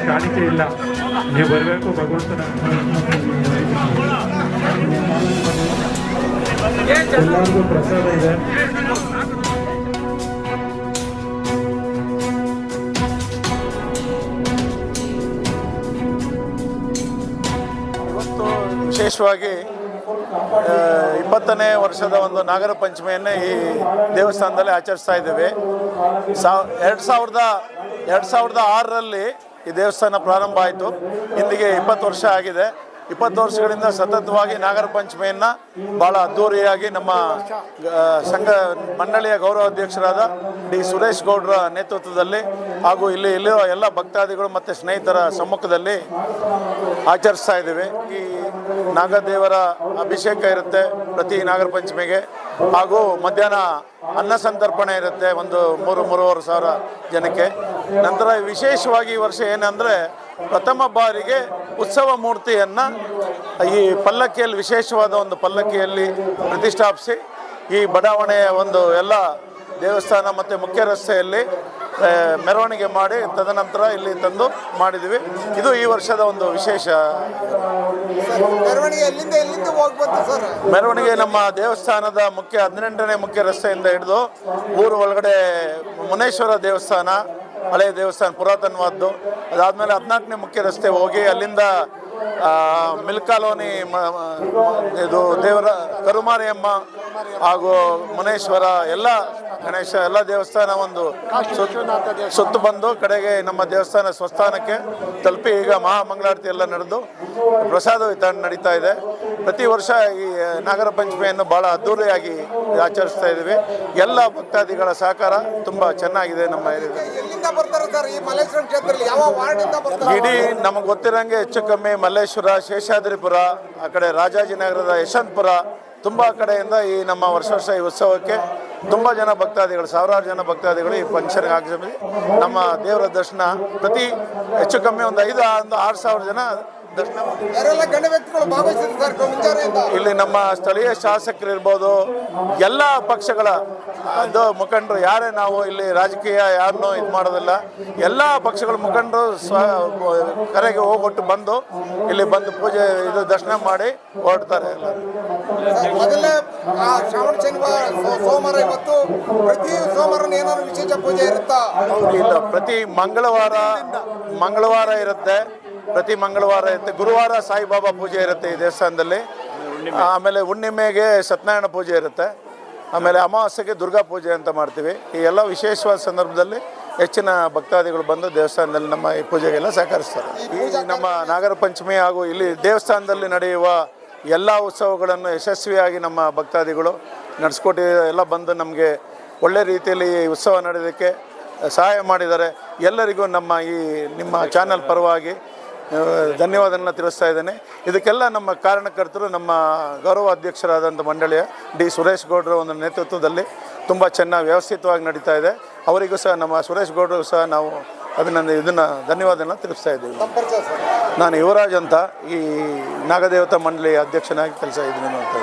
ಕಾಣಿಕೆ ಇಲ್ಲ. ನೀವು ಬರಬೇಕು ಭಗವಂತನ. ಎಲ್ಲರಿಗೂ ಪ್ರಸಾದ ಇದೆ. ಇವತ್ತು ವಿಶೇಷವಾಗಿ 20ನೇ ವರ್ಷದ ಒಂದು ನಾಗರ ಪಂಚಮಿಯನ್ನೇ ಈ ದೇವಸ್ಥಾನದಲ್ಲಿ ಆಚರಿಸ್ತಾ ಇದ್ದೀವಿ. 2006ರಲ್ಲಿ ಈ ದೇವಸ್ಥಾನ ಪ್ರಾರಂಭ ಆಯಿತು. ಇಂದಿಗೆ 20 ವರ್ಷ ಆಗಿದೆ. 20 ವರ್ಷಗಳಿಂದ ಸತತವಾಗಿ ನಾಗರ ಪಂಚಮಿಯನ್ನು ಭಾಳ ಅದ್ಧೂರಿಯಾಗಿ ನಮ್ಮ ಸಂಘ ಮಂಡಳಿಯ ಗೌರವ ಅಧ್ಯಕ್ಷರಾದ ಡಿ ಸುರೇಶ್ ಗೌಡ್ರ ನೇತೃತ್ವದಲ್ಲಿ ಹಾಗೂ ಇಲ್ಲಿರೋ ಎಲ್ಲ ಭಕ್ತಾದಿಗಳು ಮತ್ತು ಸ್ನೇಹಿತರ ಸಮ್ಮುಖದಲ್ಲಿ ಆಚರಿಸ್ತಾ ಇದ್ದೀವಿ. ಈ ನಾಗದೇವರ ಅಭಿಷೇಕ ಇರುತ್ತೆ ಪ್ರತಿ ನಾಗರ ಪಂಚಮಿಗೆ, ಹಾಗೂ ಮಧ್ಯಾಹ್ನ ಅನ್ನ ಸಂತರ್ಪಣೆ ಇರುತ್ತೆ ಒಂದು 3-3.5 ಸಾವಿರ ಜನಕ್ಕೆ. ನಂತರ ವಿಶೇಷವಾಗಿ ಈ ವರ್ಷ ಏನಂದರೆ ಪ್ರಥಮ ಬಾರಿಗೆ ಉತ್ಸವ ಮೂರ್ತಿಯನ್ನು ಈ ಪಲ್ಲಕ್ಕಿಯಲ್ಲಿ, ವಿಶೇಷವಾದ ಒಂದು ಪಲ್ಲಕ್ಕಿಯಲ್ಲಿ ಪ್ರತಿಷ್ಠಾಪಿಸಿ ಈ ಬಡಾವಣೆಯ ಒಂದು ಎಲ್ಲ ದೇವಸ್ಥಾನ ಮತ್ತು ಮುಖ್ಯ ರಸ್ತೆಯಲ್ಲಿ ಮೆರವಣಿಗೆ ಮಾಡಿ ತದನಂತರ ಇಲ್ಲಿ ತಂದು ಮಾಡಿದ್ವಿ. ಇದು ಈ ವರ್ಷದ ಒಂದು ವಿಶೇಷ. ಮೆರವಣಿಗೆ ನಮ್ಮ ದೇವಸ್ಥಾನದ 18ನೇ ಮುಖ್ಯ ರಸ್ತೆಯಿಂದ ಹಿಡಿದು ಊರು ಒಳಗಡೆ ಮುನೇಶ್ವರ ದೇವಸ್ಥಾನ, ಹಳೆಯ ದೇವಸ್ಥಾನ ಪುರಾತನವಾದ್ದು, ಅದಾದಮೇಲೆ 14ನೇ ಮುಖ್ಯ ರಸ್ತೆ ಹೋಗಿ ಅಲ್ಲಿಂದ ಮಿಲ್ ಕಾಲೋನಿ, ಇದು ದೇವರ ಕರುಮಾರಿಯಮ್ಮ ಹಾಗೂ ಮುನೇಶ್ವರ ಎಲ್ಲ ಗಣೇಶ ಎಲ್ಲ ದೇವಸ್ಥಾನ ಒಂದು ಸುತ್ತು ಬಂದು ಕಡೆಗೆ ನಮ್ಮ ದೇವಸ್ಥಾನ ಸ್ವಸ್ಥಾನಕ್ಕೆ ತಲುಪಿ ಈಗ ಮಹಾಮಂಗಳಾರತಿ ಎಲ್ಲ ನಡೆದು ಪ್ರಸಾದ ವಿತರಣೆ ನಡೀತಾ ಇದೆ. ಪ್ರತಿ ವರ್ಷ ಈ ನಾಗರ ಪಂಚಮಿಯನ್ನು ಭಾಳ ಅದ್ಧೂರಿಯಾಗಿ ಆಚರಿಸ್ತಾ ಇದ್ದೀವಿ. ಎಲ್ಲ ಭಕ್ತಾದಿಗಳ ಸಹಕಾರ ತುಂಬ ಚೆನ್ನಾಗಿದೆ. ನಮ್ಮ ಇಡೀ ನಮಗೆ ಗೊತ್ತಿರೋಂಗೆ ಹೆಚ್ಚು ಕಮ್ಮಿ ಮಲ್ಲೇಶ್ವರ, ಶೇಷಾದ್ರಿಪುರ, ಆ ಕಡೆ ರಾಜಾಜಿನಗರದ ಯಶವಂತಪುರ, ತುಂಬ ಕಡೆಯಿಂದ ಈ ನಮ್ಮ ವರ್ಷ ಈ ಉತ್ಸವಕ್ಕೆ ತುಂಬ ಜನ ಭಕ್ತಾದಿಗಳು, ಸಾವಿರಾರು ಜನ ಭಕ್ತಾದಿಗಳು ಈ ಫಂಕ್ಷನ್ಗೆ ಆಗಮಿಸಿ ನಮ್ಮ ದೇವರ ದರ್ಶನ ಪ್ರತಿ ಹೆಚ್ಚು ಕಮ್ಮಿ ಒಂದು 5-6 ಸಾವಿರ ಜನ ದರ್ಶನ. ಇಲ್ಲಿ ನಮ್ಮ ಸ್ಥಳೀಯ ಶಾಸಕರು ಇರ್ಬೋದು, ಎಲ್ಲ ಪಕ್ಷಗಳ ಅದು ಮುಖಂಡರು, ಯಾರೇ ನಾವು ಇಲ್ಲಿ ರಾಜಕೀಯ ಯಾರನ್ನೂ ಇದು ಮಾಡೋದಿಲ್ಲ, ಎಲ್ಲ ಪಕ್ಷಗಳ ಮುಖಂಡರು ಕರೆಗೆ ಹೋಗ್ಬಿಟ್ಟು ಬಂದು ಇಲ್ಲಿ ಬಂದು ಪೂಜೆ ಇದು ದರ್ಶನ ಮಾಡಿ ಹೊರಡ್ತಾರೆ. ಮೊದಲೇ ಶ್ರಾವಣ ಶನಿವಾರ ಸೋಮವಾರ, ಇವತ್ತು ಪ್ರತಿ ಸೋಮವಾರ ಏನಾದ್ರು ವಿಶೇಷ ಪೂಜೆ ಇರುತ್ತಾ? ಇಲ್ಲ, ಪ್ರತಿ ಮಂಗಳವಾರ ಇರುತ್ತೆ. ಪ್ರತಿ ಮಂಗಳವಾರ ಇರುತ್ತೆ. ಗುರುವಾರ ಸಾಯಿಬಾಬಾ ಪೂಜೆ ಇರುತ್ತೆ ಈ ದೇವಸ್ಥಾನದಲ್ಲಿ. ಆಮೇಲೆ ಹುಣ್ಣಿಮೆಗೆ ಸತ್ಯನಾರಾಯಣ ಪೂಜೆ ಇರುತ್ತೆ. ಆಮೇಲೆ ಅಮಾವಾಸ್ಯೆಗೆ ದುರ್ಗಾ ಪೂಜೆ ಅಂತ ಮಾಡ್ತೀವಿ. ಈ ಎಲ್ಲ ವಿಶೇಷವಾದ ಸಂದರ್ಭದಲ್ಲಿ ಹೆಚ್ಚಿನ ಭಕ್ತಾದಿಗಳು ಬಂದು ದೇವಸ್ಥಾನದಲ್ಲಿ ನಮ್ಮ ಈ ಪೂಜೆಗೆಲ್ಲ ಸಹಕರಿಸ್ತಾರೆ. ಈ ನಮ್ಮ ನಾಗರ ಪಂಚಮಿ ಹಾಗೂ ಇಲ್ಲಿ ದೇವಸ್ಥಾನದಲ್ಲಿ ನಡೆಯುವ ಎಲ್ಲ ಉತ್ಸವಗಳನ್ನು ಯಶಸ್ವಿಯಾಗಿ ನಮ್ಮ ಭಕ್ತಾದಿಗಳು ನಡೆಸ್ಕೊಟ್ಟು ಎಲ್ಲ ಬಂದು ನಮಗೆ ಒಳ್ಳೆ ರೀತಿಯಲ್ಲಿ ಈ ಉತ್ಸವ ನಡೆಯೋದಕ್ಕೆ ಸಹಾಯ ಮಾಡಿದ್ದಾರೆ. ಎಲ್ಲರಿಗೂ ನಿಮ್ಮ ಚಾನಲ್ ಪರವಾಗಿ ಧನ್ಯವಾದಗಳನ್ನ ತಿಳಿಸ್ತಾ ಇದ್ದೇನೆ. ಇದಕ್ಕೆಲ್ಲ ನಮ್ಮ ಕಾರಣಕರ್ತರು ನಮ್ಮ ಗೌರವ ಅಧ್ಯಕ್ಷರಾದಂಥ ಮಂಡಳಿಯ ಡಿ ಸುರೇಶ್ ಗೌಡ್ರ ಒಂದು ನೇತೃತ್ವದಲ್ಲಿ ತುಂಬ ಚೆನ್ನಾಗಿ ವ್ಯವಸ್ಥಿತವಾಗಿ ನಡೀತಾ ಇದೆ. ಅವರಿಗೂ ಸಹ ನಮ್ಮ ಸುರೇಶ್ ಗೌಡ್ರಿಗೂ ಸಹ ನಾವು ಧನ್ಯವಾದಗಳನ್ನ ತಿಳಿಸ್ತಾ ಇದ್ದೀವಿ. ನಾನು ಯುವರಾಜ್ ಅಂತ ಈ ನಾಗದೇವತಾ ಮಂಡಳಿಯ ಅಧ್ಯಕ್ಷನಾಗಿ ಕೆಲಸ ಇದ್ದೀನಿ ಮಾಡ್ತಾ ಇದ್ದೀನಿ.